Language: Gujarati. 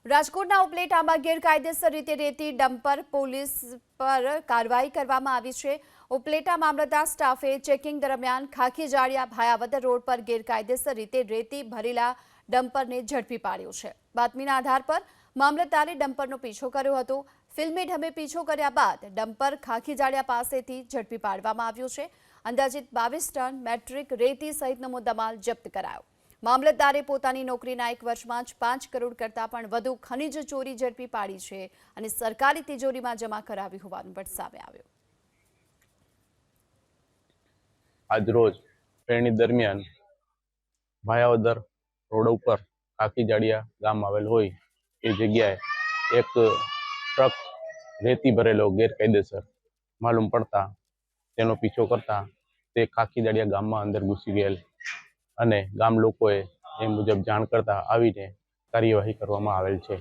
રાજકોટના ઉપલેટામાં ગેરકાયદેસર રીતે રેતી ડમ્પર પોલીસ પર કાર્યવાહી કરવામાં આવી છે। ઉપલેટા મામલતદાર સ્ટાફે ચેકિંગ દરમિયાન ખાખી જાળિયા ભાયાવદર રોડ પર ગેરકાયદેસર રીતે રેતી ભરેલા ડમ્પરને ઝડપી પાડ્યો છે। બાતમીના આધાર પર મામલતદારે ડમ્પરનો પીછો કર્યો હતો। ફિલ્મી ઢબે પીછો કર્યા બાદ ડમ્પર ખાખી જાળિયા પાસેથી ઝડપી પાડવામાં આવ્યો છે। અંદાજિત 22 ટન મેટ્રિક રેતી સહિતનો મુદ્દામાલ જપ્ત કરાયો। મામલતદારે પોતાની નોકરીના 1 વર્ષમાં જ 5 કરોડ કરતાં પણ વધુ ખનીજ ચોરી ઝડપી પાડી છે અને સરકારી તિજોરીમાં જમા કરાવી હોવાનું પણ સામે આવ્યું। આજરોજ પેરણી દરમિયાન ભાયાવદર રોડ ઉપર ખાખી જાળિયા ગામ આવેલ હોય એ જગ્યાએ એક ટ્રક રેતી ભરેલો ગેરકાયદેસર માલુમ પડતા તેનો પીછો કરતા તે ખાખી જાળિયા ગામમાં અંદર ઘૂસી ગયેલ અને ગામ લોકોએ એ મુજબ જાણ કરતા આવીને કાર્યવાહી કરવામાં આવેલ છે।